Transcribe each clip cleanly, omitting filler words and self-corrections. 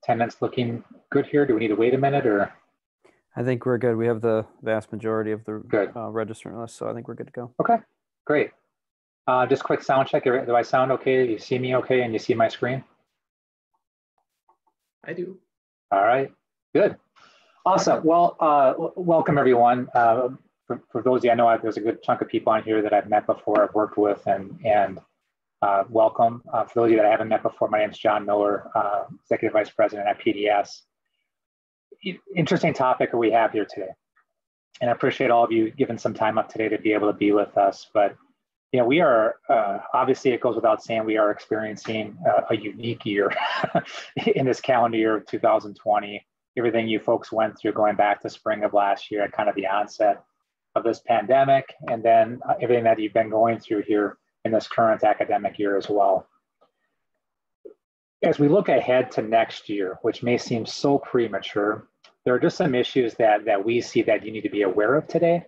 Attendance looking good here. Do we need to wait a minute or? I think we're good. We have the vast majority of the registrant list, so I think we're good to go. Okay, great. Just quick sound check. Do I sound okay? You see me okay and you see my screen? I do. All right, good. Awesome. Well, welcome everyone. For those of you, I know there's a good chunk of people on here that I've met before, I've worked with, and welcome. For those of you that I haven't met before, my name is John Miller, Executive Vice President at PDS. Interesting topic we have here today. And I appreciate all of you giving some time up today to be able to be with us. But you know, we are, obviously it goes without saying, we are experiencing a unique year in this calendar year of 2020. Everything you folks went through going back to spring of last year at kind of the onset of this pandemic, and then everything that you've been going through here in this current academic year as well. As we look ahead to next year, which may seem so premature, there are just some issues that we see that you need to be aware of today,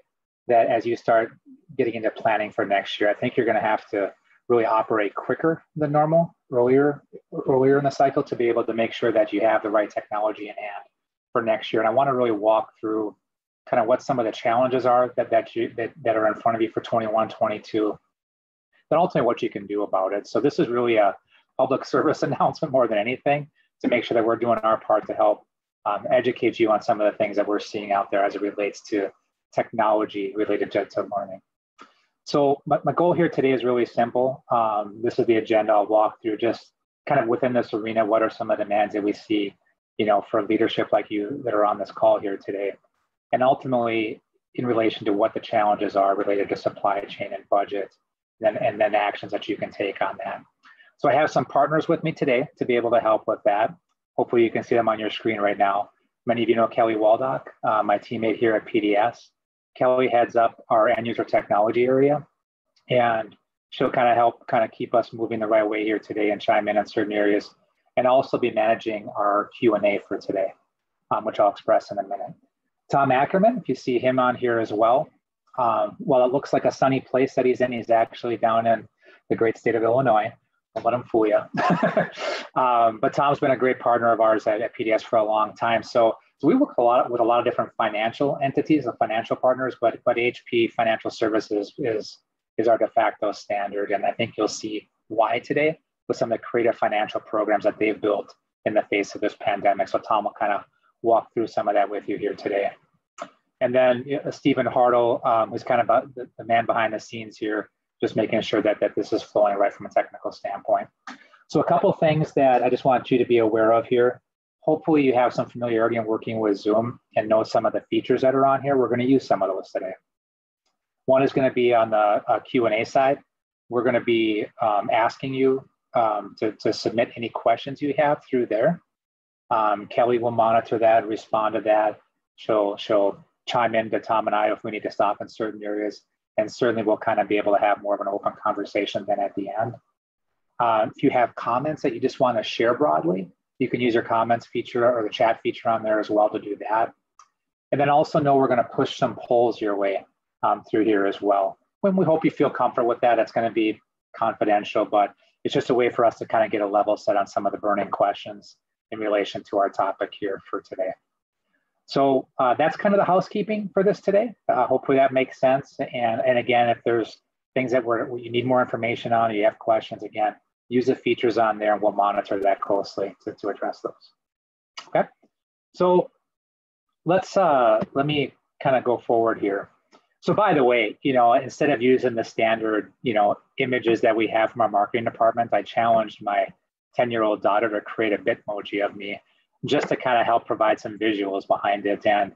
that as you start getting into planning for next year, I think you're going to have to really operate quicker than normal, earlier in the cycle, to be able to make sure that you have the right technology in hand for next year. And I want to really walk through kind of what some of the challenges are that are in front of you for 21, 22, then ultimately what you can do about it. So this is really a public service announcement more than anything, to make sure that we're doing our part to help educate you on some of the things that we're seeing out there as it relates to technology related to learning. So my goal here today is really simple. This is the agenda I'll walk through, just kind of within this arena, what are some of the demands that we see, you know, for leadership like you that are on this call here today. And ultimately, in relation to what the challenges are related to supply chain and budget, and then actions that you can take on that. So I have some partners with me today to be able to help with that. Hopefully you can see them on your screen right now. Many of you know Kelly Waldock, my teammate here at PDS. Kelly heads up our end user technology area, and she'll kind of help keep us moving the right way here today and chime in on certain areas, and also be managing our Q&A for today, which I'll express in a minute. Tom Ackerman, if you see him on here as well. Well, it looks like a sunny place that he's in. He's actually down in the great state of Illinois. Don't let him fool you. But Tom's been a great partner of ours at PDS for a long time. So we work with a lot of different financial entities and financial partners, but HP Financial Services is our de facto standard. And I think you'll see why today with some of the creative financial programs that they've built in the face of this pandemic. So Tom will kind of walk through some of that with you here today. And then Stephen Hartle, who's kind of the man behind the scenes here, just making sure that this is flowing right from a technical standpoint. So a couple of things that I just want you to be aware of here. Hopefully you have some familiarity in working with Zoom and know some of the features that are on here. We're going to use some of those today. One is going to be on the Q&A side. We're going to be asking you to submit any questions you have through there. Kelly will monitor that, respond to that. She'll chime in to Tom and I if we need to stop in certain areas, and certainly we'll kind of be able to have more of an open conversation then at the end. If you have comments that you just want to share broadly, you can use your comments feature or the chat feature on there as well to do that. And then also know we're going to push some polls your way through here as well. When we hope you feel comfortable with that, it's going to be confidential, but it's just a way for us to kind of get a level set on some of the burning questions in relation to our topic here for today. So that's kind of the housekeeping for this today. Hopefully that makes sense. And again, if there's things that you need more information on, or you have questions, again, use the features on there and we'll monitor that closely to address those. Okay, so let me kind of go forward here. So by the way, you know, instead of using the standard, you know, images that we have from our marketing department, I challenged my 10-year-old daughter to create a Bitmoji of me, just to kind of help provide some visuals behind it. And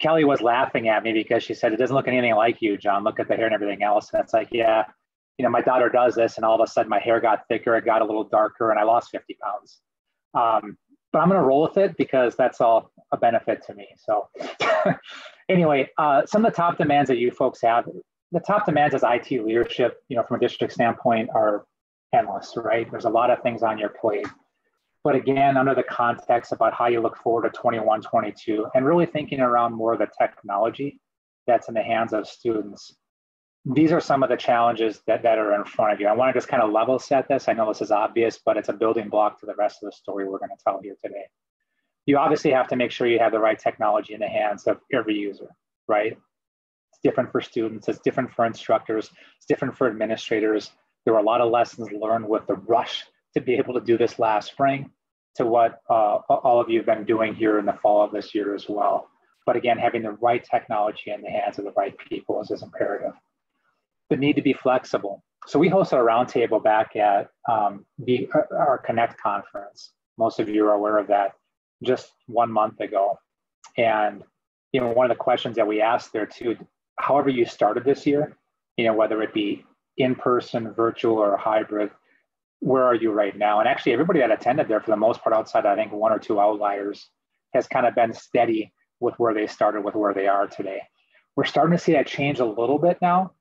Kelly was laughing at me because she said, it doesn't look anything like you, John. Look at the hair and everything else. And it's like, yeah, you know, my daughter does this, and all of a sudden my hair got thicker, it got a little darker, and I lost 50 pounds. But I'm going to roll with it because that's all a benefit to me. So anyway, some of the top demands that you folks have, the top demands as IT leadership, you know, from a district standpoint are endless, right? There's a lot of things on your plate. But again, under the context about how you look forward to 21, 22, and really thinking around more of the technology that's in the hands of students, these are some of the challenges that are in front of you. I want to just kind of level set this. I know this is obvious, but it's a building block to the rest of the story we're going to tell here today. You obviously have to make sure you have the right technology in the hands of every user, right? It's different for students, it's different for instructors, it's different for administrators. There were a lot of lessons learned with the rush to be able to do this last spring to what all of you have been doing here in the fall of this year as well. But again, having the right technology in the hands of the right people is imperative. The need to be flexible. So we hosted a roundtable back at our Connect conference. Most of you are aware of that, just 1 month ago. And one of the questions that we asked there too, however you started this year, whether it be in-person, virtual, or hybrid, where are you right now? And actually everybody that attended there for the most part, outside I think 1 or 2 outliers, has kind of been steady with where they started with where they are today. We're starting to see that change a little bit now,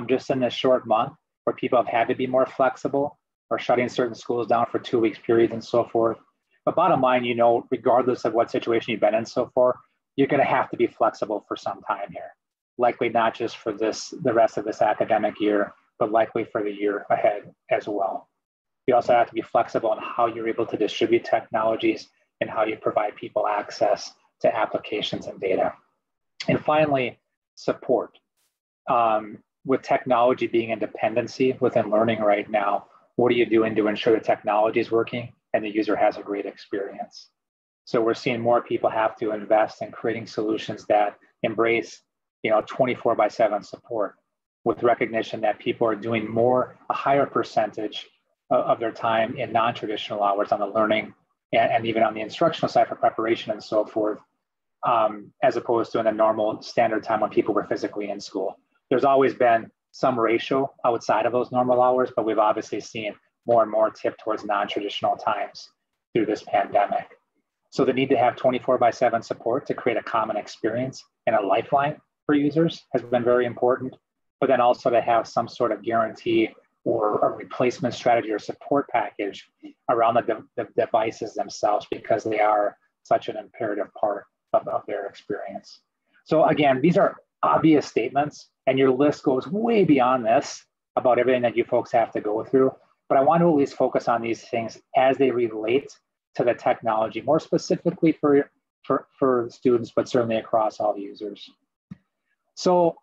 just in this short month, where people have had to be more flexible or shutting certain schools down for 2 weeks periods and so forth. But bottom line, regardless of what situation you've been in so far, you're going to have to be flexible for some time here. Likely not just for the rest of this academic year, but likely for the year ahead as well. You also have to be flexible in how you're able to distribute technologies and how you provide people access to applications and data. And finally, support. With technology being in dependency within learning right now, what are you doing to ensure the technology is working and the user has a great experience? So we're seeing more people have to invest in creating solutions that embrace 24/7 support, with recognition that people are doing a higher percentage of their time in non-traditional hours on the learning and even on the instructional side for preparation and so forth, as opposed to in the normal standard time when people were physically in school. There's always been some ratio outside of those normal hours, but we've obviously seen more and more tip towards non-traditional times through this pandemic. So the need to have 24/7 support to create a common experience and a lifeline for users has been very important, but then also to have some sort of guarantee or a replacement strategy or support package around the devices themselves, because they are such an imperative part of their experience. So again, these are obvious statements, and your list goes way beyond this about everything that you folks have to go through. But I want to at least focus on these things as they relate to the technology, more specifically for students, but certainly across all users. So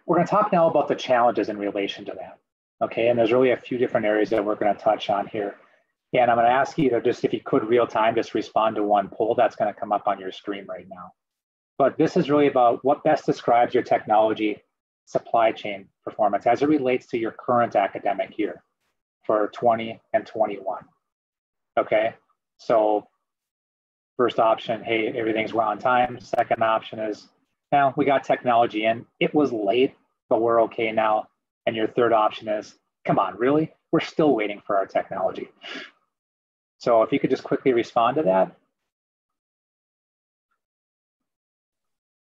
we're going to talk now about the challenges in relation to that. Okay, and there's really a few different areas that we're going to touch on here. And I'm going to ask you to just, if you could real time, just respond to one poll that's going to come up on your screen right now. But this is really about what best describes your technology supply chain performance as it relates to your current academic year for 20 and 21. Okay, so first option, hey, everything's on time. Second option is, now we got technology in, it was late, but we're okay now. And your third option is, come on, really? We're still waiting for our technology. So if you could just quickly respond to that.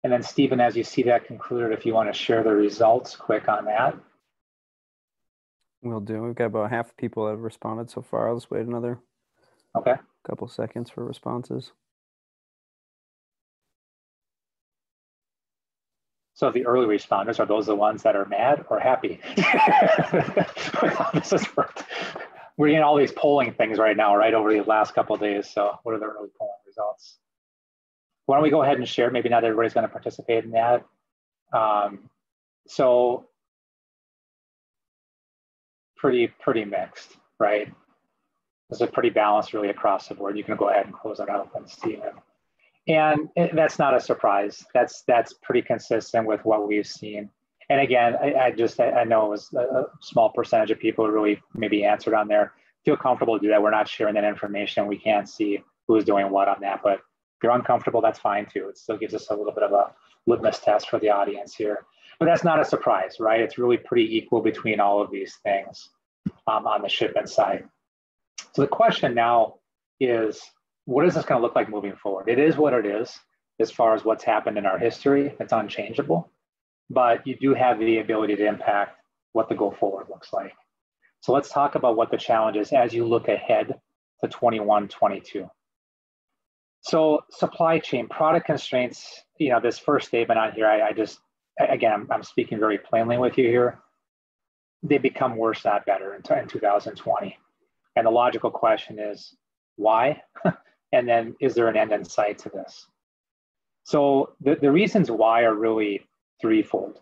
And then Stephen, as you see that concluded, if you want to share the results quick on that. Will do. We've got about half the people that have responded so far. I'll just wait another couple seconds for responses. So the early responders, are those the ones that are mad or happy? We're getting all these polling things right now, right, over the last couple of days. So what are the early polling results? Why don't we go ahead and share? Maybe not everybody's going to participate in that. So pretty mixed, right? This is pretty balanced really across the board. You can go ahead and close it out then, Stephen. And that's not a surprise. That's pretty consistent with what we've seen. And again, I know it was a small percentage of people who really maybe answered on there. Feel comfortable to do that. We're not sharing that information. We can't see who's doing what on that, but if you're uncomfortable, that's fine too. It still gives us a little bit of a litmus test for the audience here. But that's not a surprise, right? It's really pretty equal between all of these things on the shipment side. So the question now is, what is this going to look like moving forward? It is what it is as far as what's happened in our history. It's unchangeable, but you do have the ability to impact what the go forward looks like. So let's talk about what the challenge is as you look ahead to 21, 22. So supply chain, product constraints, this first statement on here, again, I'm speaking very plainly with you here, they become worse, not better in 2020. And the logical question is, why? And then is there an end in sight to this? So the reasons why are really threefold.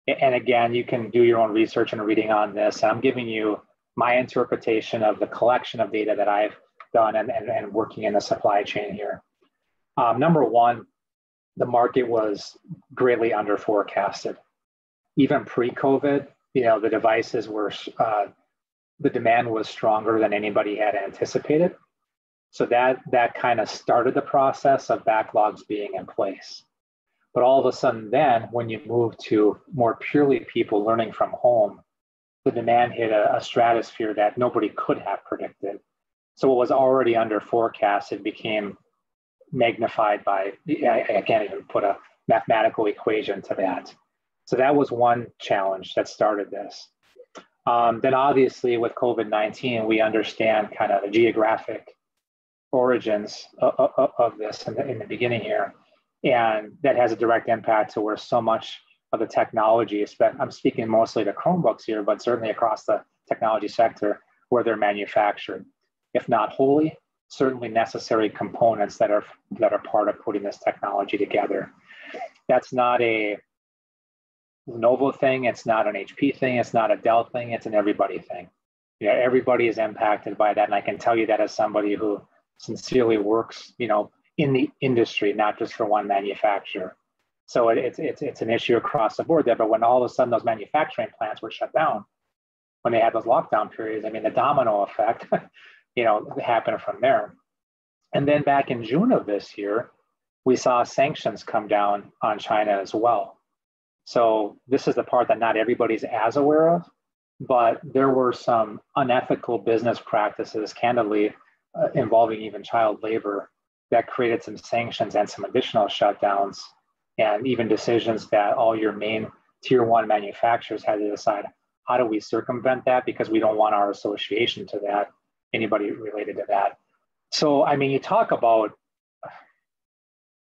And again, you can do your own research and reading on this. I'm giving you my interpretation of the collection of data that I've done and working in the supply chain here. Number one, the market was greatly under forecasted. Even pre-COVID, the devices were, the demand was stronger than anybody had anticipated. So that kind of started the process of backlogs being in place. But all of a sudden then, when you move to more purely people learning from home, the demand hit a stratosphere that nobody could have predicted. So what was already under forecasted became magnified by, I can't even put a mathematical equation to that. So that was one challenge that started this. Then obviously with COVID-19, we understand kind of the geographic origins of this in the beginning here. And that has a direct impact to where so much of the technology, I'm speaking mostly to Chromebooks here, but certainly across the technology sector where they're manufactured, if not wholly, certainly necessary components that are part of putting this technology together. That's not a Lenovo thing, it's not an HP thing, it's not a Dell thing, it's an everybody thing. Everybody is impacted by that. And I can tell you that as somebody who sincerely works, in the industry, not just for one manufacturer. So it's an issue across the board there. But when all of a sudden those manufacturing plants were shut down, when they had those lockdown periods, the domino effect, happened from there. And then back in June of this year, we saw sanctions come down on China as well. So this is the part that not everybody's as aware of, but there were some unethical business practices, candidly, involving even child labor, that created some sanctions and some additional shutdowns, and even decisions that all your main tier one manufacturers had to decide, how do we circumvent that? Because we don't want our association to that, anybody related to that. So, you talk about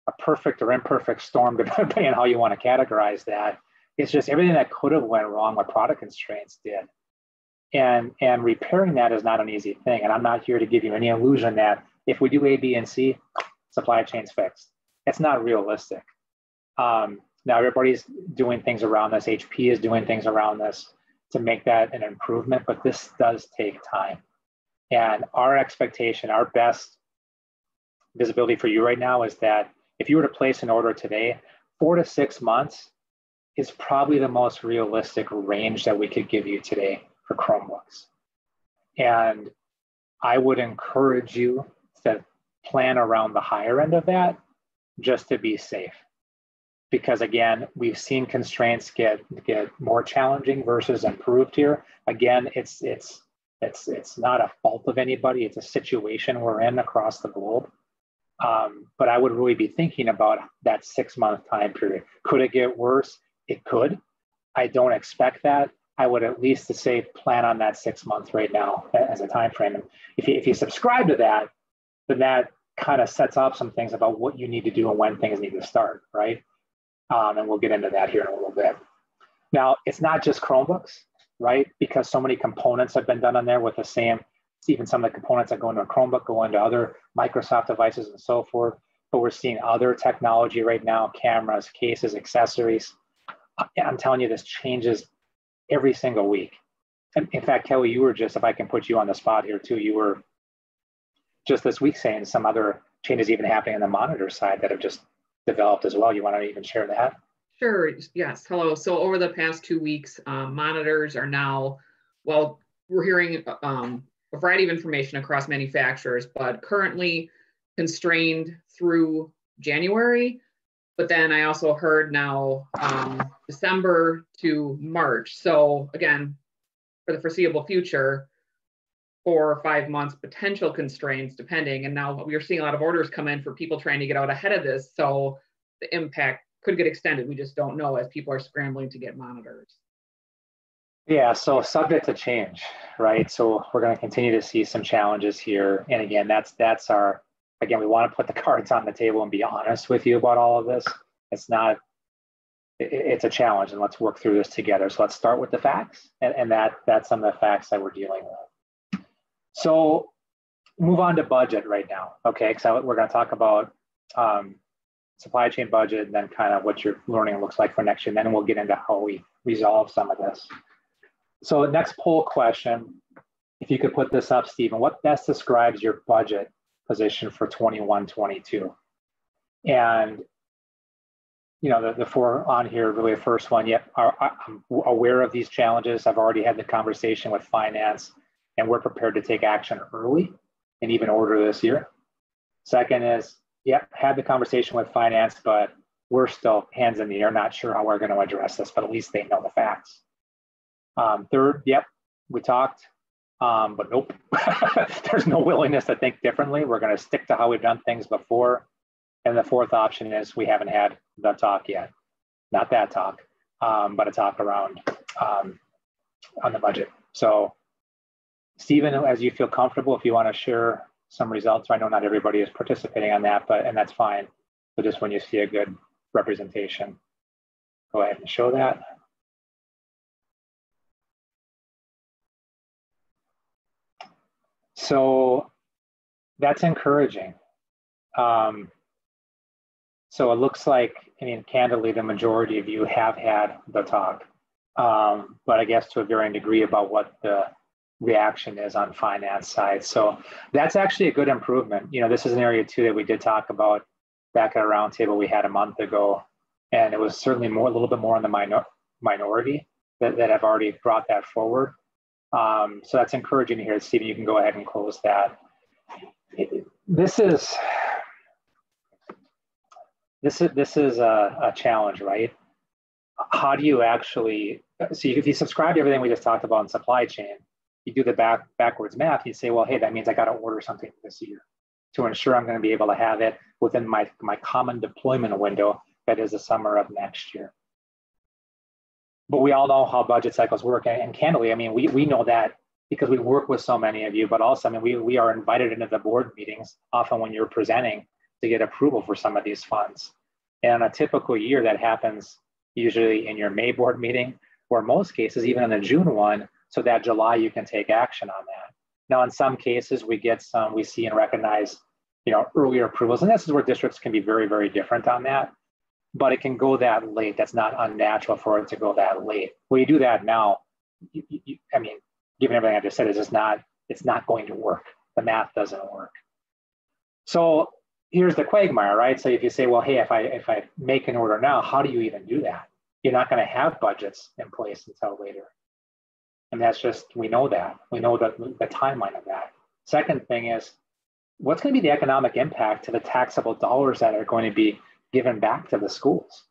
a perfect or imperfect storm, depending on how you want to categorize that. It's just everything that could have went wrong with product constraints did. And repairing that is not an easy thing. And I'm not here to give you any illusion that if we do A, B, and C, supply chain's fixed. It's not realistic. Now everybody's doing things around this. HP is doing things around this to make that an improvement, but this does take time. And our expectation, our best visibility for you right now is that if you were to place an order today, 4 to 6 months is probably the most realistic range that we could give you today for Chromebooks. And I would encourage you to plan around the higher end of that just to be safe. Because again, we've seen constraints get more challenging versus improved here. Again, it's not a fault of anybody. It's a situation we're in across the globe. But I would really be thinking about that 6-month time period. Could it get worse? It could. I don't expect that. I would at least say plan on that 6 months right now as a time frame. And if you subscribe to that, then that kind of sets up some things about what you need to do and when things need to start, right? And we'll get into that here in a little bit. Now, it's not just Chromebooks, right? Because so many components have been done on there with the same, even some of the components that go into a Chromebook go into other Microsoft devices and so forth. But we're seeing other technology right now, cameras, cases, accessories. I'm telling you, this changes every single week. And in fact, Kelly, you were just, if I can put you on the spot here too, you were just this week saying some other changes even happening on the monitor side that have just developed as well. You want to even share that? Sure, yes, hello. So over the past 2 weeks, monitors are now, well, we're hearing a variety of information across manufacturers, but currently constrained through January. But then I also heard now December to March. So again, for the foreseeable future, 4 or 5 months potential constraints depending. And now we are seeing a lot of orders come in for people trying to get out ahead of this. So the impact could get extended. We just don't know as people are scrambling to get monitors. Yeah, so subject to change, right? So we're going to continue to see some challenges here. And again, that's our, again, we want to put the cards on the table and be honest with you about all of this. It's not it's a challenge, and let's work through this together. So let's start with the facts, and that's some of the facts that we're dealing with. So move on to budget right now, okay? So we're going to talk about supply chain budget, and then kind of what your learning looks like for next year. And then we'll get into how we resolve some of this. So next poll question, if you could put this up, Stephen, what best describes your budget position for 21-22? And you know, the four on here, really the first one, yep, I'm aware of these challenges. I've already had the conversation with finance, and we're prepared to take action early and even order this year. Second is, yep, had the conversation with finance, but we're still hands in the air, not sure how we're going to address this, but at least they know the facts. Third, yep, we talked, but nope, there's no willingness to think differently. We're going to stick to how we've done things before. And the fourth option is we haven't had the talk yet. Not that talk, but a talk around on the budget. So Stephen, as you feel comfortable, if you want to share some results, I know not everybody is participating on that, and that's fine. So just when you see a good representation, go ahead and show that. So that's encouraging. So it looks like, I mean, candidly, the majority of you have had the talk, but I guess to a varying degree about what the reaction is on finance side. So that's actually a good improvement. You know, this is an area too that we did talk about back at a roundtable we had a month ago, and it was certainly a little bit more on the minority that have already brought that forward. So that's encouraging to hear. Stephen, you can go ahead and close that. This is a challenge, right? How do you actually, so if you subscribe to everything we just talked about in supply chain, you do the backwards math, you say, well, hey, that means I got to order something this year to ensure I'm going to be able to have it within my common deployment window, that is the summer of next year. But we all know how budget cycles work. And candidly, I mean, we know that because we work with so many of you, but also, I mean, we are invited into the board meetings often when you're presenting to get approval for some of these funds. And a typical year that happens usually in your May board meeting, or in most cases, even in the June one, so that July you can take action on that. Now, in some cases, we see and recognize, you know, earlier approvals, and this is where districts can be very, very different on that. But it can go that late. That's not unnatural for it to go that late. When you do that now, I mean, given everything I just said, it's not going to work. The math doesn't work. So here's the quagmire, right? So if you say, well, hey, if I make an order now, how do you even do that? You're not going to have budgets in place until later. And that's just, we know that. We know the timeline of that. Second thing is, what's going to be the economic impact to the taxable dollars that are going to be given back to the schools?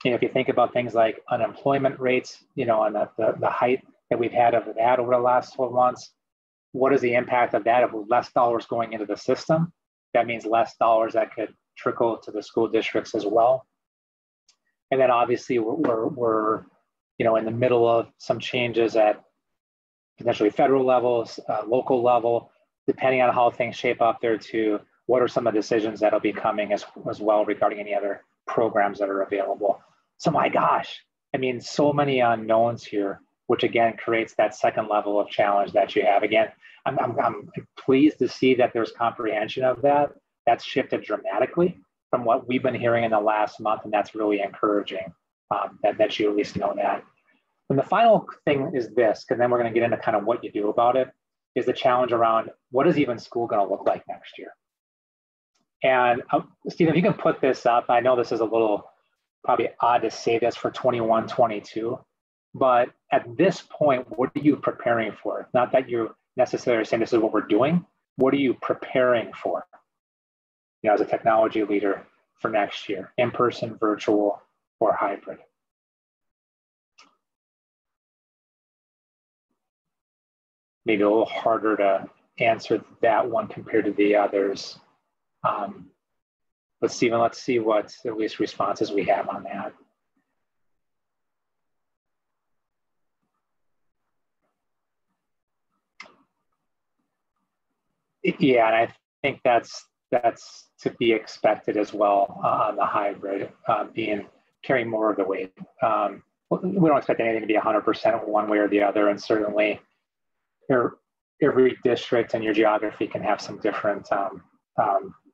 You know, if you think about things like unemployment rates, you know, and the height that we've had of that over the last 12 months, what is the impact of that? Of less dollars going into the system, that means less dollars that could trickle to the school districts as well. And then obviously we're you know, in the middle of some changes at potentially federal levels, local level, depending on how things shape up there too. What are some of the decisions that'll be coming as well regarding any other programs that are available? So my gosh, I mean, so many unknowns here, which again creates that second level of challenge that you have. Again, I'm pleased to see that there's comprehension of that. That's shifted dramatically from what we've been hearing in the last month, and that's really encouraging that you at least know that. And the final thing is this, because then we're going to get into kind of what you do about it, is the challenge around what is even school going to look like next year? And Stephen, if you can put this up, I know this is a little probably odd to say this for 21-22, but at this point, what are you preparing for? Not that you're necessarily saying this is what we're doing. What are you preparing for? You know, as a technology leader for next year, in-person, virtual, or hybrid? Maybe a little harder to answer that one compared to the others. But Stephen, let's see what at least responses we have on that. Yeah, and I think that's to be expected as well on the hybrid, being carrying more of the weight. We don't expect anything to be 100% one way or the other, and certainly every district and your geography can have some different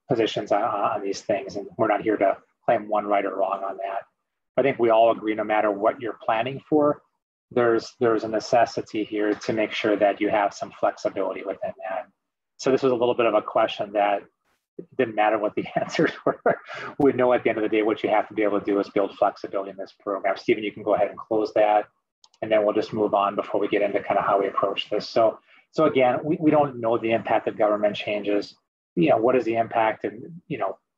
positions on these things, and we're not here to claim one right or wrong on that. I think we all agree, no matter what you're planning for, there's a necessity here to make sure that you have some flexibility within that. So this was a little bit of a question that it didn't matter what the answers were. We know at the end of the day, what you have to be able to do is build flexibility in this program. Stephen, you can go ahead and close that, and then we'll just move on before we get into kind of how we approach this. So again, we don't know the impact of government changes. What is the impact, and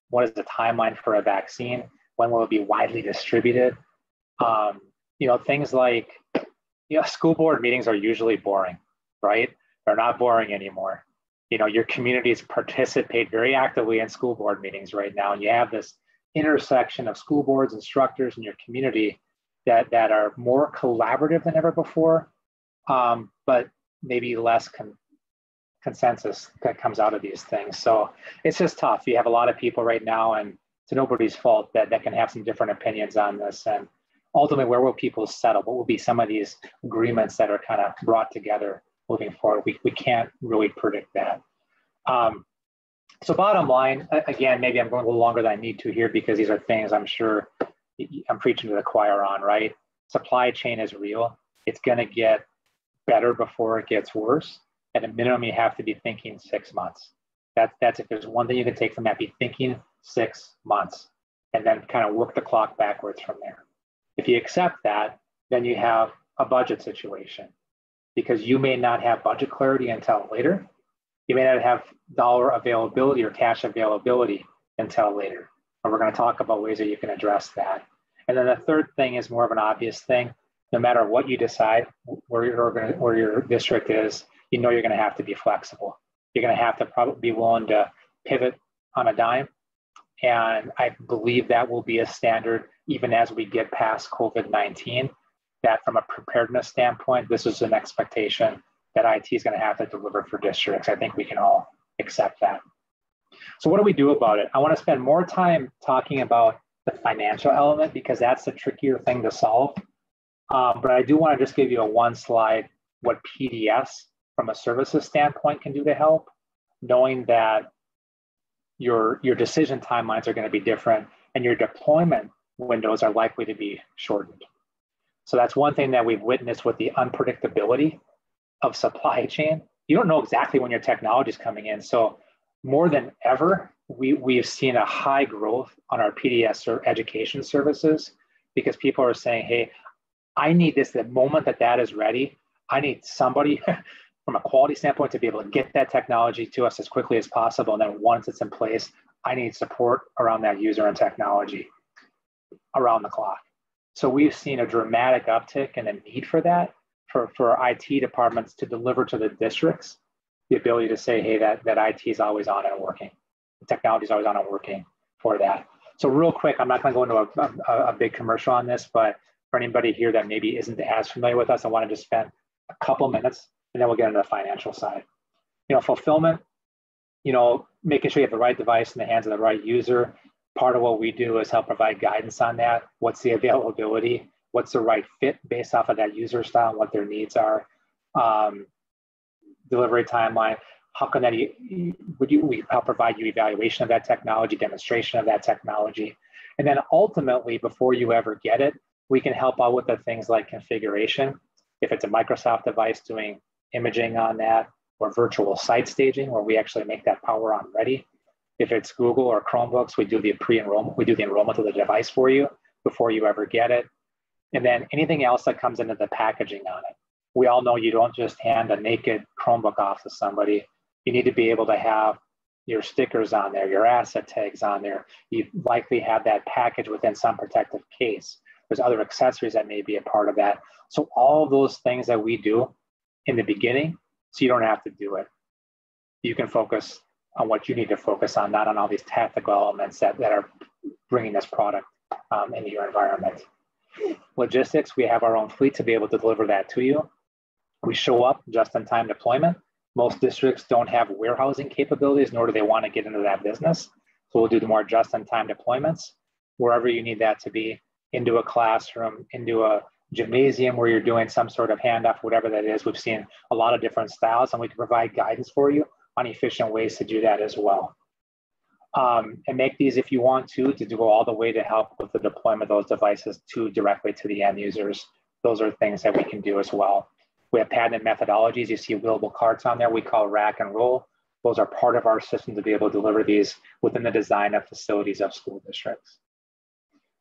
what is the timeline for a vaccine? When will it be widely distributed? Things like, school board meetings are usually boring, right? They're not boring anymore. Your communities participate very actively in school board meetings right now, and you have this intersection of school boards, instructors, and your community that are more collaborative than ever before, but maybe less consensus that comes out of these things. So it's just tough. You have a lot of people right now, and it's nobody's fault that can have some different opinions on this. And ultimately, where will people settle? What will be some of these agreements that are kind of brought together moving forward? We can't really predict that. So bottom line, again, maybe I'm going a little longer than I need to here, because these are things I'm sure I'm preaching to the choir on, right? Supply chain is real. It's going to get better before it gets worse. At a minimum, you have to be thinking 6 months. That's if there's one thing you can take from that, be thinking 6 months, and then kind of work the clock backwards from there. If you accept that, then you have a budget situation, because you may not have budget clarity until later. You may not have dollar availability or cash availability until later. And we're going to talk about ways that you can address that. And then the third thing is more of an obvious thing. No matter what you decide, where your district is, you're going to have to be flexible. You're going to have to probably be willing to pivot on a dime. And I believe that will be a standard even as we get past COVID-19, that from a preparedness standpoint, this is an expectation that IT is going to have to deliver for districts. I think we can all accept that. So what do we do about it? I want to spend more time talking about the financial element, because that's the trickier thing to solve. But I do want to just give you a one slide, what PDS from a services standpoint can do to help, knowing that your decision timelines are going to be different and your deployment windows are likely to be shortened. So that's one thing that we've witnessed with the unpredictability of supply chain. You don't know exactly when your technology is coming in. So more than ever, we've seen a high growth on our PDS or education services, because people are saying, hey, I need this the moment that is ready. I need somebody from a quality standpoint to be able to get that technology to us as quickly as possible. And then once it's in place, I need support around that user and technology around the clock. So we've seen a dramatic uptick in the need for that, for IT departments to deliver to the districts the ability to say, hey, that IT is always on and working. The technology is always on and working for that. So real quick, I'm not going to go into a big commercial on this, but for anybody here that maybe isn't as familiar with us, I want to just spend a couple minutes, and then we'll get into the financial side. Fulfillment, making sure you have the right device in the hands of the right user. Part of what we do is help provide guidance on that. What's the availability? What's the right fit based off of that user style and what their needs are? Delivery timeline. How can that, we help provide you evaluation of that technology, demonstration of that technology. And then ultimately, before you ever get it, we can help out with the things like configuration. If it's a Microsoft device, doing imaging on that, or virtual site staging, where we actually make that power on ready. If it's Google or Chromebooks, we do the pre-enrollment, we do the enrollment of the device for you before you ever get it. And then anything else that comes into the packaging on it. We all know you don't just hand a naked Chromebook off to somebody. You need to be able to have your stickers on there, your asset tags on there. You likely have that package within some protective case. There's other accessories that may be a part of that. So all those things that we do in the beginning, so you don't have to do it. You can focus on what you need to focus on, not on all these tactical elements that are bringing this product into your environment. Logistics, we have our own fleet to be able to deliver that to you. We show up just-in-time deployment. Most districts don't have warehousing capabilities, nor do they want to get into that business. So we'll do the more just-in-time deployments wherever you need that to be. into a classroom, into a gymnasium where you're doing some sort of handoff, whatever that is. We've seen a lot of different styles, and we can provide guidance for you on efficient ways to do that as well. And make these, if you want to go all the way to help with the deployment of those devices directly to the end users. Those are things that we can do as well. We have patented methodologies. You see wheelable carts on there we call rack and roll. Those are part of our system to be able to deliver these within the design of facilities of school districts.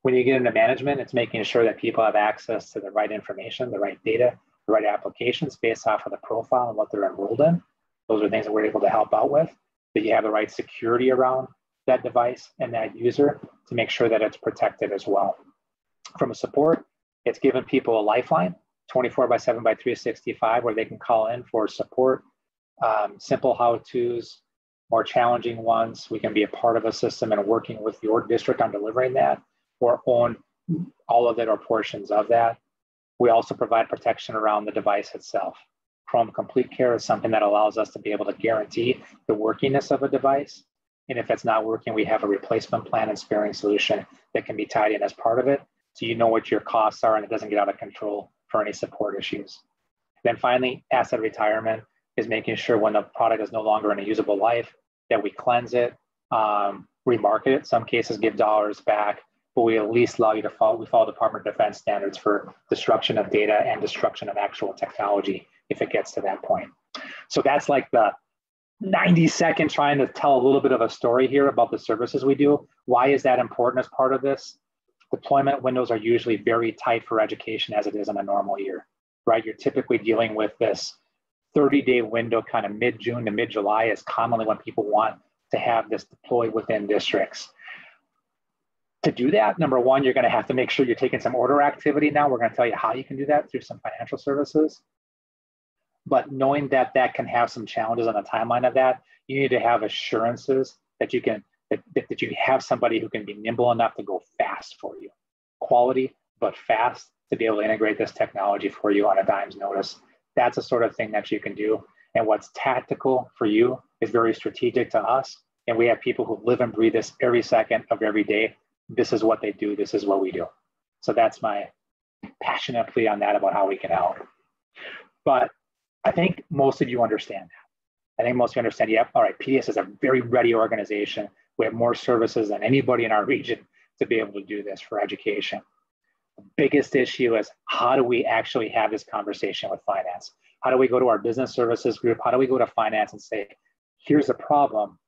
When you get into management, it's making sure that people have access to the right information, the right data, the right applications based off of the profile and what they're enrolled in. Those are things that we're able to help out with. That you have the right security around that device and that user to make sure that it's protected as well. From a support, it's given people a lifeline, 24/7/365, where they can call in for support, simple how-tos, more challenging ones. We can be a part of a system and working with your district on delivering that, or own all of it or portions of that. We also provide protection around the device itself. Chrome Complete Care is something that allows us to be able to guarantee the workingness of a device. And if it's not working, we have a replacement plan and sparing solution that can be tied in as part of it. So you know what your costs are and it doesn't get out of control for any support issues. Then finally, asset retirement is making sure when the product is no longer in a usable life, that we cleanse it, remarket it, some cases give dollars back, but we at least allow you to follow Department of Defense standards for destruction of data and destruction of actual technology if it gets to that point. So that's like the 90-second trying to tell a little bit of a story here about the services we do. Why is that important as part of this? Deployment windows are usually very tight for education as it is in a normal year, right? You're typically dealing with this 30-day window, kind of mid-June to mid-July is commonly when people want to have this deployed within districts. To do that, number one, you're going to have to make sure you're taking some order activity now. We're going to tell you how you can do that through some financial services. But knowing that that can have some challenges on the timeline of that, you need to have assurances that you can that you have somebody who can be nimble enough to go fast for you. Quality, but fast to be able to integrate this technology for you on a dime's notice. That's the sort of thing that you can do. And what's tactical for you is very strategic to us. And we have people who live and breathe this every second of every day. This is what they do. This is what we do. So that's my passionate plea on that about how we can help. But I think most of you understand that. I think most of you understand, yep, all right, PDS is a very ready organization. We have more services than anybody in our region to be able to do this for education. The biggest issue is how do we actually have this conversation with finance? How do we go to our business services group? How do we go to finance and say, here's a problem,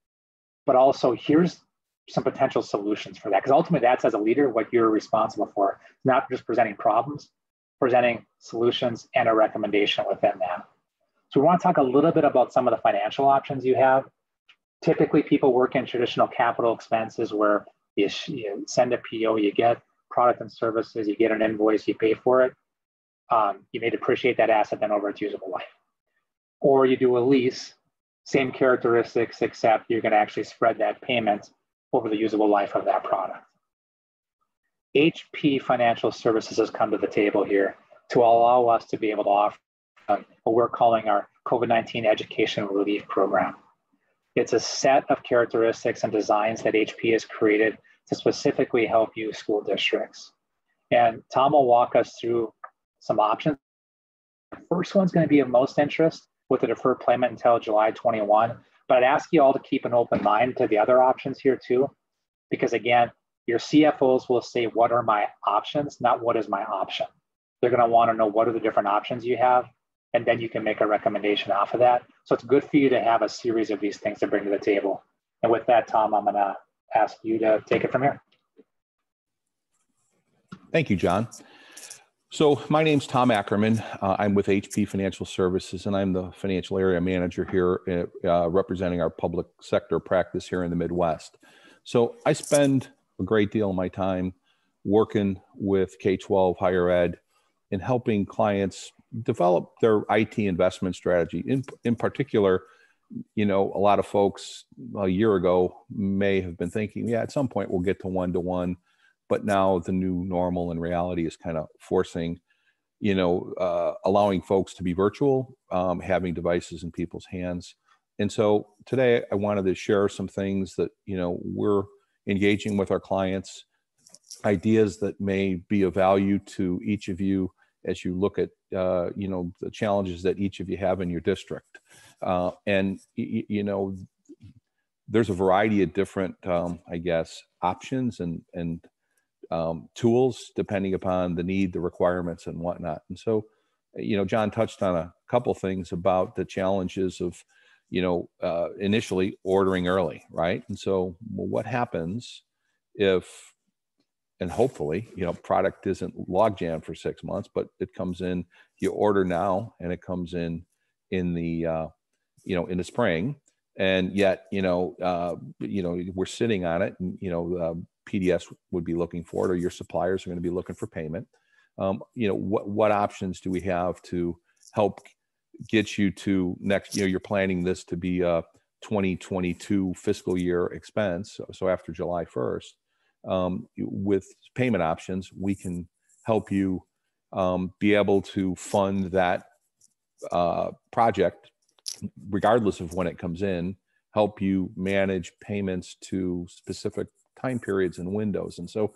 but also here's some potential solutions for that? Because ultimately that's, as a leader, what you're responsible for, not just presenting problems, presenting solutions and a recommendation within that. So we want to talk a little bit about some of the financial options you have. Typically, people work in traditional capital expenses where you send a PO, you get product and services, you get an invoice, you pay for it. You may depreciate that asset then over its usable life. Or you do a lease, same characteristics, except you're going to actually spread that payment over the usable life of that product. HP Financial Services has come to the table here to allow us to be able to offer what we're calling our COVID-19 Education Relief Program. It's a set of characteristics and designs that HP has created to specifically help you school districts. And Tom will walk us through some options. The first one's going to be of most interest with the deferred payment until July 21. But I'd ask you all to keep an open mind to the other options here too, because again, your CFOs will say, what are my options, not what is my option. They're going to want to know what are the different options you have, and then you can make a recommendation off of that. So it's good for you to have a series of these things to bring to the table. And with that, Tom, I'm going to ask you to take it from here. Thank you, John. So my name's Tom Ackerman. I'm with HP Financial Services, and I'm the financial area manager here representing our public sector practice here in the Midwest. So I spend a great deal of my time working with K-12 higher ed and helping clients develop their IT investment strategy. In particular, you know, a lot of folks a year ago may have been thinking, yeah, at some point we'll get to one-to-one, but now the new normal and reality is kind of forcing, you know, allowing folks to be virtual, having devices in people's hands. And so today I wanted to share some things that, you know, we're engaging with our clients ideas that may be of value to each of you as you look at, the challenges that each of you have in your district. And there's a variety of different, options and tools depending upon the need, the requirements, and whatnot. And so, John touched on a couple things about the challenges of, initially ordering early, right? And so, what happens if, and hopefully, product isn't logjam for 6 months, but it comes in, you order now, and it comes in the, in the spring, and yet, we're sitting on it, and, PDS would be looking for it, or your suppliers are going to be looking for payment. What options do we have to help get you to next, you're planning this to be a 2022 fiscal year expense. So after July 1st, with payment options, we can help you be able to fund that project regardless of when it comes in, help you manage payments to specific time periods and windows. And so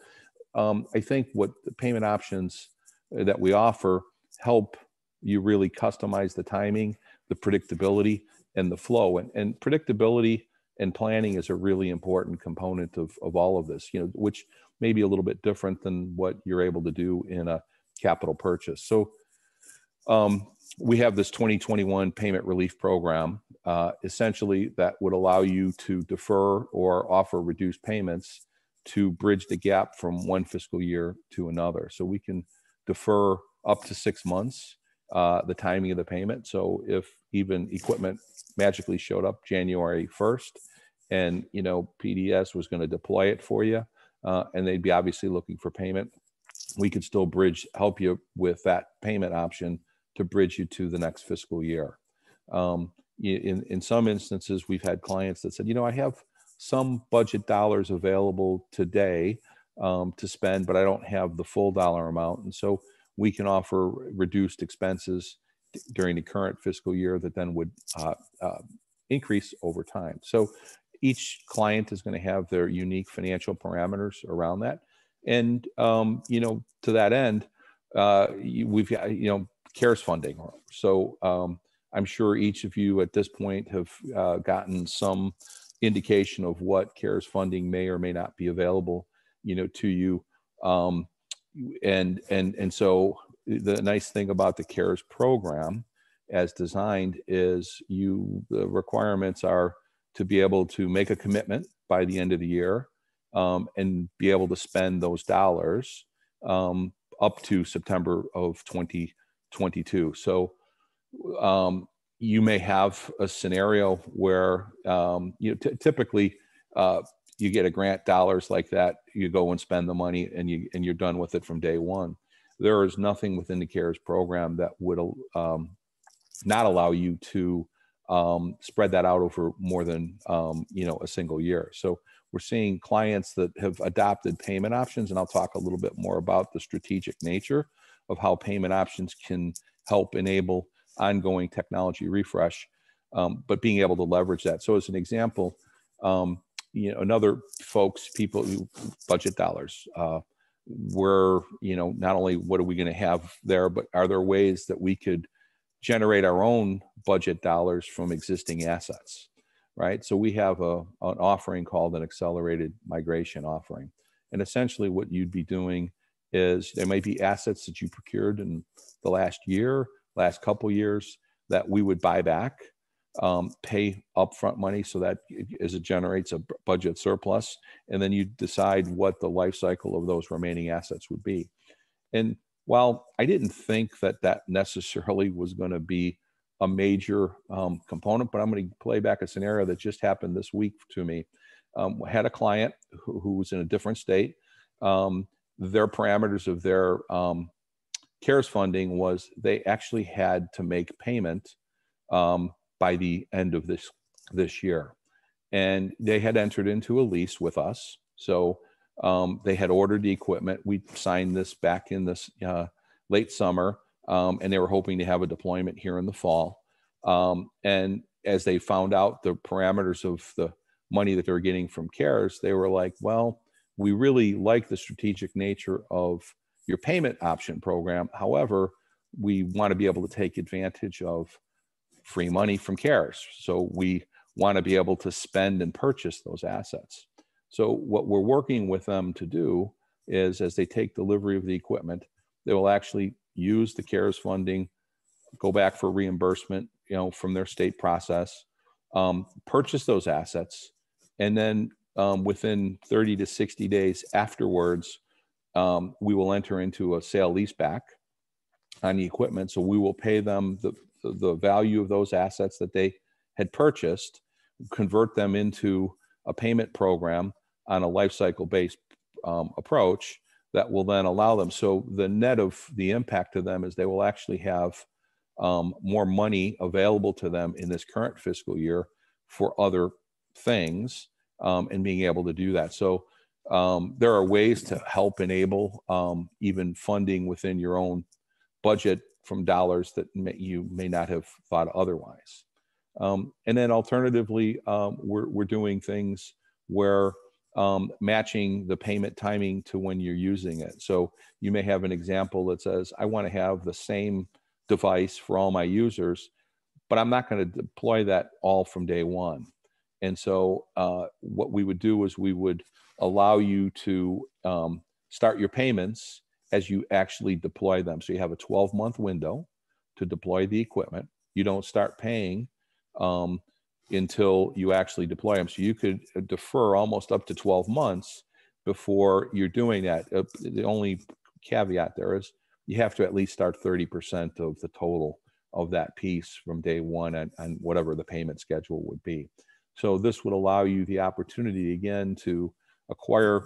I think what the payment options that we offer help you really customize the timing, the predictability, and the flow. And predictability and planning is a really important component of all of this, which may be a little bit different than what you're able to do in a capital purchase. So we have this 2021 payment relief program, essentially that would allow you to defer or offer reduced payments to bridge the gap from one fiscal year to another. So we can defer up to 6 months the timing of the payment. So if even equipment magically showed up January 1st and, PDS was going to deploy it for you, and they'd be obviously looking for payment, we could still help you with that payment option to bridge you to the next fiscal year. In some instances, we've had clients that said, I have some budget dollars available today to spend, but I don't have the full dollar amount. And so we can offer reduced expenses during the current fiscal year that then would increase over time. So each client is going to have their unique financial parameters around that. And, to that end, we've got, CARES funding. So I'm sure each of you at this point have gotten some indication of what CARES funding may or may not be available, to you. And so the nice thing about the CARES program as designed is the requirements are to be able to make a commitment by the end of the year and be able to spend those dollars up to September of 2022. So you may have a scenario where typically you get a grant dollars like that, you go and spend the money and you're done with it from day one. There is nothing within the CARES program that would not allow you to spread that out over more than a single year. So we're seeing clients that have adopted payment options, and I'll talk a little bit more about the strategic nature of how payment options can help enable ongoing technology refresh, but being able to leverage that. So as an example, another people who budget dollars, we're, not only what are we going to have there, but are there ways that we could generate our own budget dollars from existing assets, right? So we have an offering called an accelerated migration offering. And essentially what you'd be doing is there may be assets that you procured in the last couple years that we would buy back, pay upfront money so that as it generates a budget surplus, and then you decide what the life cycle of those remaining assets would be. And while I didn't think that necessarily was going to be a major component, but I'm going to play back a scenario that just happened this week to me. I had a client who was in a different state. Their parameters of their CARES funding was they actually had to make payment by the end of this year. And they had entered into a lease with us. So they had ordered the equipment. We signed this back in this late summer, and they were hoping to have a deployment here in the fall. And as they found out the parameters of the money that they were getting from CARES, they were like, well, we really like the strategic nature of your payment option program. However, we want to be able to take advantage of free money from CARES. So we want to be able to spend and purchase those assets. So what we're working with them to do is, as they take delivery of the equipment, they will actually use the CARES funding, go back for reimbursement, from their state process, purchase those assets, and then within 30 to 60 days afterwards, we will enter into a sale leaseback on the equipment. So we will pay them the value of those assets that they had purchased, convert them into a payment program on a life cycle based approach that will then allow them. So the net of the impact to them is they will actually have more money available to them in this current fiscal year for other things, and being able to do that. So there are ways to help enable even funding within your own budget from dollars that you may not have thought otherwise. And then alternatively, we're doing things where matching the payment timing to when you're using it. So you may have an example that says, I want to have the same device for all my users, but I'm not going to deploy that all from day one. And so what we would do is we would allow you to start your payments as you actually deploy them. So you have a 12-month window to deploy the equipment. You don't start paying until you actually deploy them. So you could defer almost up to 12 months before you're doing that. The only caveat there is you have to at least start 30% of the total of that piece from day one and whatever the payment schedule would be. So this would allow you the opportunity again to acquire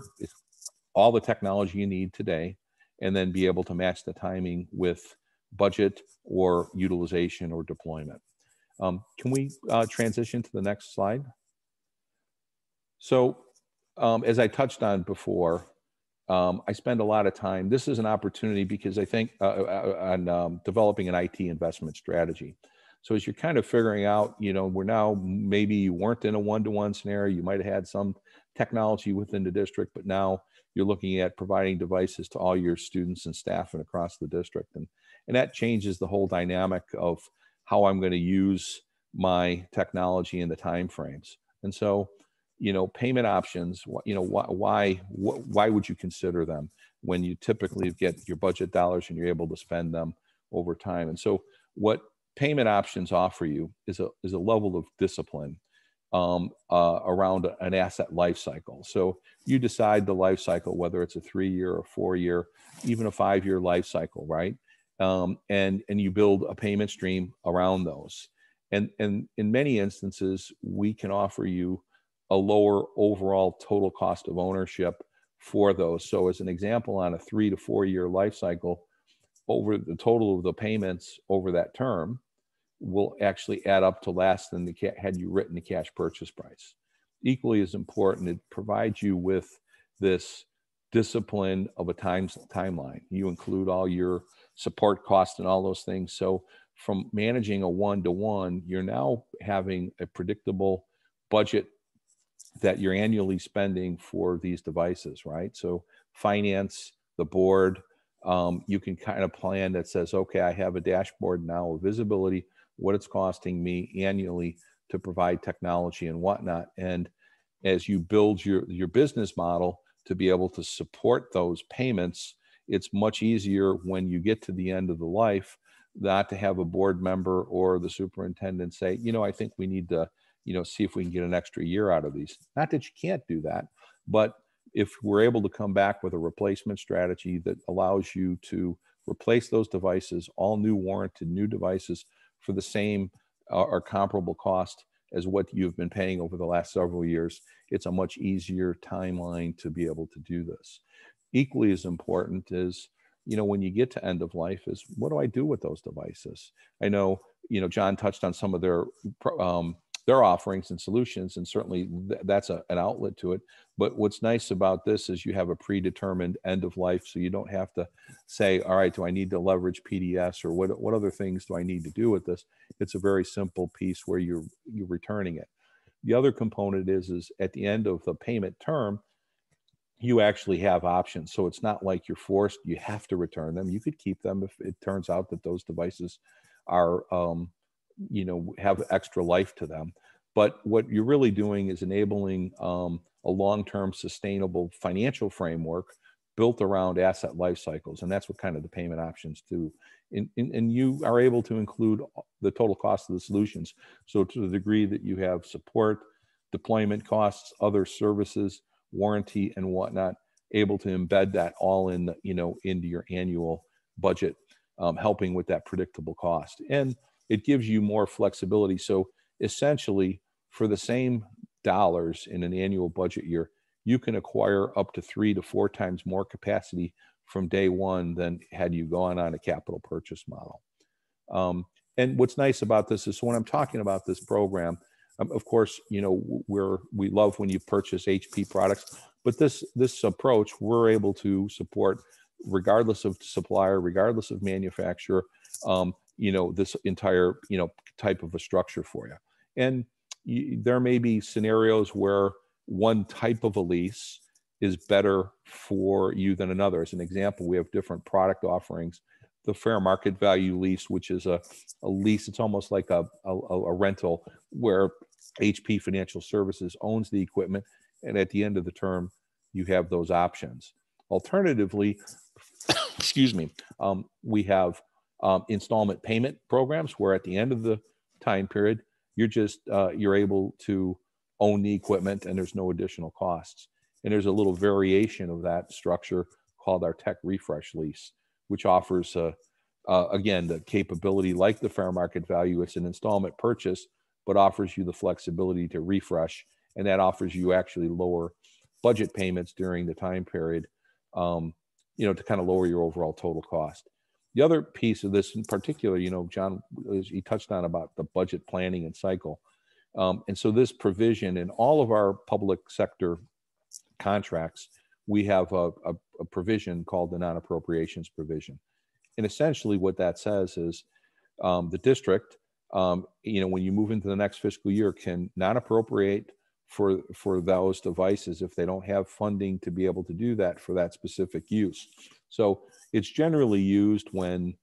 all the technology you need today and then be able to match the timing with budget or utilization or deployment. Can we transition to the next slide? So as I touched on before, I spend a lot of time. This is an opportunity because I think on developing an IT investment strategy. So as you're kind of figuring out, we're now, maybe you weren't in a one-to-one scenario, you might have had some technology within the district, but now you're looking at providing devices to all your students and staff and across the district. And that changes the whole dynamic of how I'm going to use my technology and the timeframes. And so, payment options, why would you consider them when you typically get your budget dollars and you're able to spend them over time? And so what payment options offer you is a level of discipline around an asset life cycle. So you decide the life cycle, whether it's a 3-year or 4-year, even a 5-year life cycle, right? And you build a payment stream around those. And in many instances, we can offer you a lower overall total cost of ownership for those. So as an example, on a 3 to 4 year life cycle, over the total of the payments over that term will actually add up to less than had you written the cash purchase price. Equally as important, it provides you with this discipline of a timeline. You include all your support costs and all those things. So from managing a one-to-one, you're now having a predictable budget that you're annually spending for these devices, right? So finance, the board, you can kind of plan that says, okay, I have a dashboard now of visibility, what it's costing me annually to provide technology and whatnot. And as you build your business model to be able to support those payments, it's much easier when you get to the end of the life not to have a board member or the superintendent say, I think we need to, see if we can get an extra year out of these. Not that you can't do that, but if we're able to come back with a replacement strategy that allows you to replace those devices, all new warranted new devices for the same or comparable cost as what you've been paying over the last several years, it's a much easier timeline to be able to do this. Equally as important is, when you get to end of life, is what do I do with those devices? I know, John touched on some of their offerings and solutions, and certainly that's an outlet to it. But what's nice about this is you have a predetermined end of life, so you don't have to say, all right, do I need to leverage PDS or what other things do I need to do with this? It's a very simple piece where you're returning it. The other component is at the end of the payment term, you actually have options. So it's not like you're forced, you have to return them. You could keep them if it turns out that those devices are, have extra life to them. But what you're really doing is enabling a long-term sustainable financial framework built around asset life cycles. And that's what kind of the payment options do. And you are able to include the total cost of the solutions. So to the degree that you have support, deployment costs, other services, warranty and whatnot, able to embed that all in, into your annual budget, helping with that predictable cost. And it gives you more flexibility. So essentially, for the same dollars in an annual budget year, you can acquire up to 3 to 4 times more capacity from day one than had you gone on a capital purchase model. And what's nice about this is when I'm talking about this program, of course, we love when you purchase HP products, but this approach, we're able to support regardless of supplier, regardless of manufacturer, this entire, type of a structure for you. And there may be scenarios where one type of a lease is better for you than another. As an example, we have different product offerings. The fair market value lease, which is a lease, it's almost like a rental where HP Financial Services owns the equipment, and at the end of the term, you have those options. Alternatively, excuse me, we have installment payment programs where at the end of the time period, you're able to own the equipment and there's no additional costs. And there's a little variation of that structure called our tech refresh lease, which offers, again, the capability like the fair market value. It's an installment purchase, but offers you the flexibility to refresh. And that offers you actually lower budget payments during the time period, to kind of lower your overall total cost. The other piece of this in particular, John, he touched on about the budget planning and cycle. And so this provision in all of our public sector contracts, we have a provision called the non-appropriations provision. And essentially what that says is the district, when you move into the next fiscal year, can non-appropriate for those devices if they don't have funding to be able to do that for that specific use. So it's generally used when,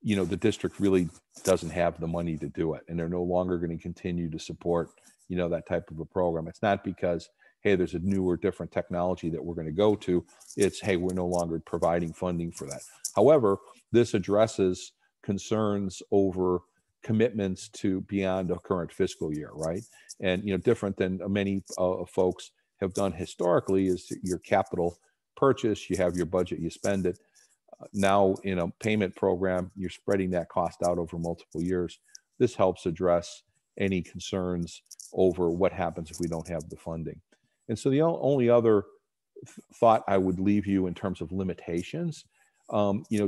the district really doesn't have the money to do it and they're no longer going to continue to support, that type of a program. It's not because, hey, there's a new or different technology that we're going to go to. It's, hey, we're no longer providing funding for that. However, this addresses concerns over commitments to beyond a current fiscal year, right? And, different than many folks have done historically is your capital purchase, you have your budget, you spend it. Now in a payment program, you're spreading that cost out over multiple years. This helps address any concerns over what happens if we don't have the funding. And so the only other thought I would leave you in terms of limitations,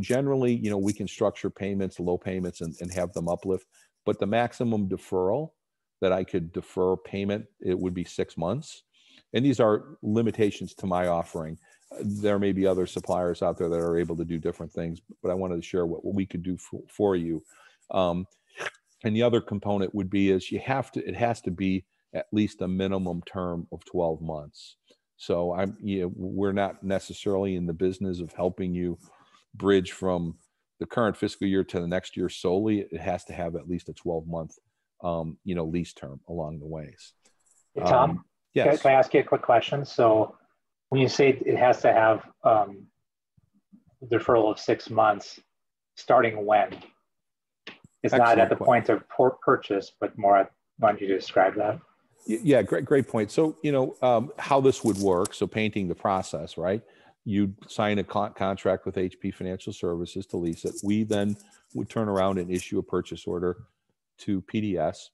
generally, we can structure payments, low payments, and have them uplift, but the maximum deferral that I could defer payment, it would be 6 months. And these are limitations to my offering. There may be other suppliers out there that are able to do different things, but I wanted to share what we could do for you. And the other component would be is it has to be at least a minimum term of 12 months. So we're not necessarily in the business of helping you bridge from the current fiscal year to the next year solely. It has to have at least a 12-month, lease term along the ways. Hey, Tom, yes. Can I ask you a quick question? So when you say it has to have deferral of 6 months, starting when? It's not at the point of purchase, but more at, why don't you describe that? Yeah, great point. So, how this would work, so painting the process, right? You'd sign a contract with HP Financial Services to lease it. We then would turn around and issue a purchase order to PDS.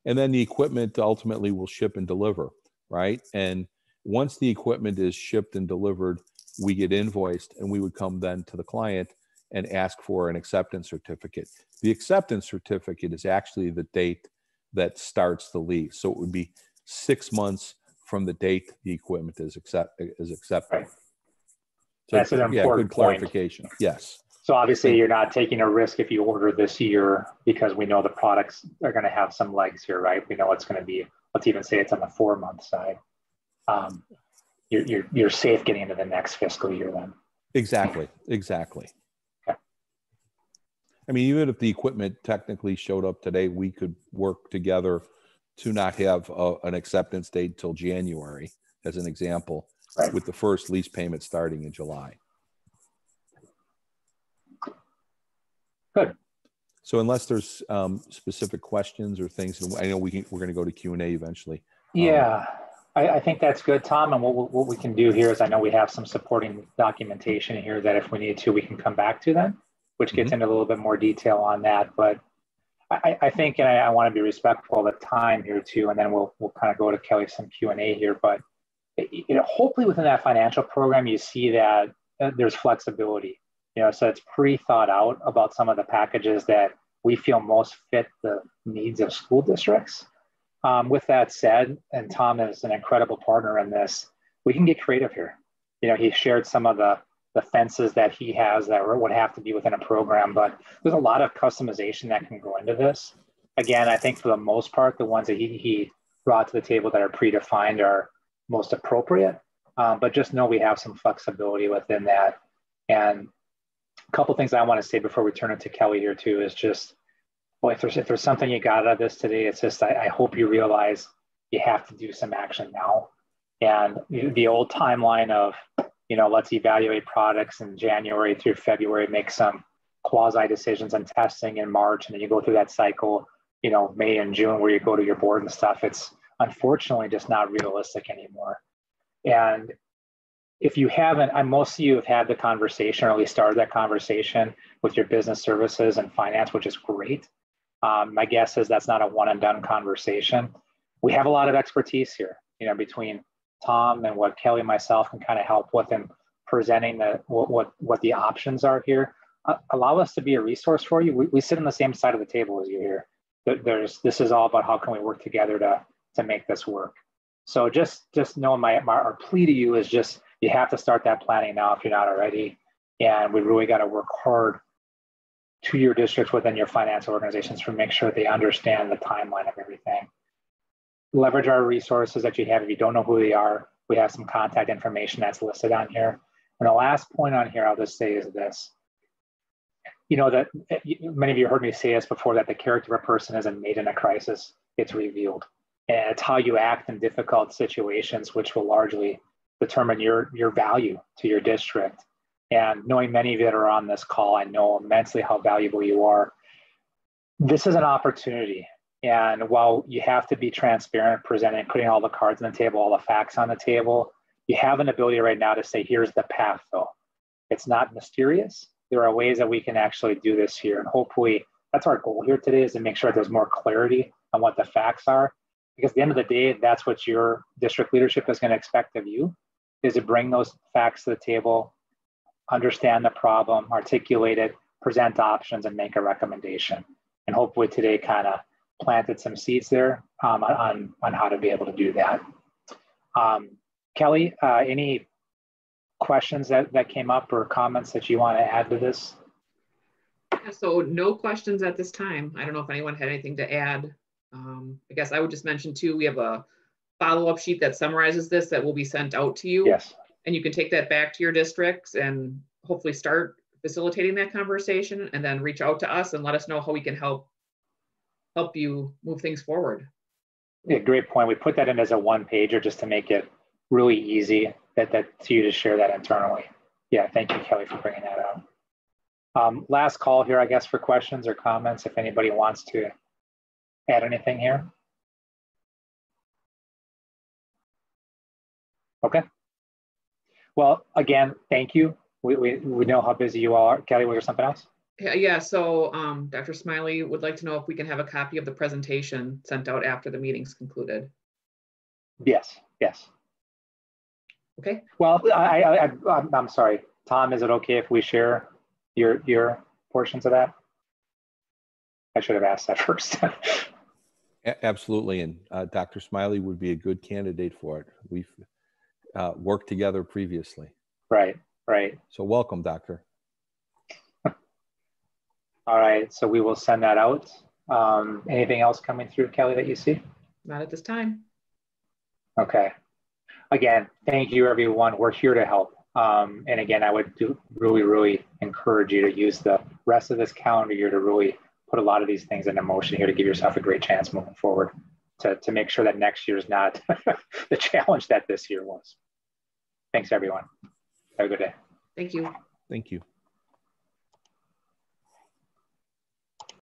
And then the equipment ultimately will ship and deliver, right? And once the equipment is shipped and delivered, we get invoiced and we would come then to the client and ask for an acceptance certificate. The acceptance certificate is actually the date that starts the lease. So it would be 6 months from the date the equipment is accepted. Right. So that's an important good clarification. Point. Yes. So obviously you're not taking a risk if you order this year because we know the products are going to have some legs here, right? We know it's going to be, let's even say it's on the 4-month side. you're safe getting into the next fiscal year then. Exactly. Okay. I mean, even if the equipment technically showed up today, we could work together to not have an acceptance date till January, as an example, right, with the first lease payment starting in July. Good. So unless there's specific questions or things, I know we're going to go to Q&A eventually. Yeah, I think that's good, Tom. And what we can do here is, I know we have some supporting documentation here that if we need to, we can come back to then, which gets into a little bit more detail on that. But I think, and I want to be respectful of the time here too, and then we'll kind of go to Kelly some Q&A here. But hopefully within that financial program, you see that there's flexibility. So it's pre-thought out about some of the packages that we feel most fit the needs of school districts. With that said, and Tom is an incredible partner in this, we can get creative here. He shared some of the fences that he has that would have to be within a program, but there's a lot of customization that can go into this. Again, I think for the most part, the ones that he brought to the table that are predefined are most appropriate, but just know we have some flexibility within that. And a couple things I want to say before we turn it to Kelly here too is just, well, if there's something you got out of this today, it's just, I hope you realize you have to do some action now. And the old timeline of, let's evaluate products in January through February, make some quasi decisions on testing in March, and then you go through that cycle, May and June where you go to your board and stuff. It's unfortunately just not realistic anymore. And if you haven't, most of you have had the conversation, or at least started that conversation with your business services and finance, which is great. My guess is that's not a one and done conversation. We have a lot of expertise here, between Tom and what Kelly and myself can kind of help with in presenting what the options are here. Allow us to be a resource for you. We sit on the same side of the table as you here. This is all about how can we work together to make this work. So just know our plea to you is just, you have to start that planning now if you're not already. And we really got to work hard to your districts within your finance organizations to make sure they understand the timeline of everything. Leverage our resources that you have. If you don't know who they are, we have some contact information that's listed on here. And the last point on here I'll just say is this. That many of you heard me say this before, that the character of a person isn't made in a crisis, it's revealed. And it's how you act in difficult situations which will largely determine your value to your district. And knowing many of you that are on this call, I know immensely how valuable you are. This is an opportunity. And while you have to be transparent, presenting, putting all the cards on the table, all the facts on the table, you have an ability right now to say, here's the path though. It's not mysterious. There are ways that we can actually do this here. And hopefully that's our goal here today, is to make sure there's more clarity on what the facts are. Because at the end of the day, that's what your district leadership is going to expect of you, is to bring those facts to the table, understand the problem, articulate it, present options, and make a recommendation. And hopefully today kind of planted some seeds there on how to be able to do that. Kelly, any questions that came up or comments that you want to add to this? Yeah, so no questions at this time. I don't know if anyone had anything to add. I guess I would just mention too, we have a follow-up sheet that summarizes this that will be sent out to you. Yes. And you can take that back to your districts and hopefully start facilitating that conversation, and then reach out to us and let us know how we can help you move things forward. Yeah, great point. We put that in as a one-pager just to make it really easy to you to share that internally. Yeah, thank you, Kelly, for bringing that up. Last call here, I guess, for questions or comments, if anybody wants to add anything here. Okay. Well, again, thank you. We know how busy you all are. Kelly, was there something else? Yeah, so Dr. Smiley would like to know if we can have a copy of the presentation sent out after the meeting's concluded. Yes. Okay. Well, I'm sorry, Tom, is it okay if we share your portions of that? I should have asked that first. Absolutely, and Dr. Smiley would be a good candidate for it. We've worked together previously. Right. So welcome, Doctor. All right, so we will send that out. Anything else coming through, Kelly, that you see? Not at this time. Okay. again, thank you, everyone. We're here to help. And again, I would really encourage you to use the rest of this calendar year to really put a lot of these things into motion here to give yourself a great chance moving forward to make sure that next year is not the challenge that this year was. Thanks, everyone. Have a good day. Thank you. Thank you.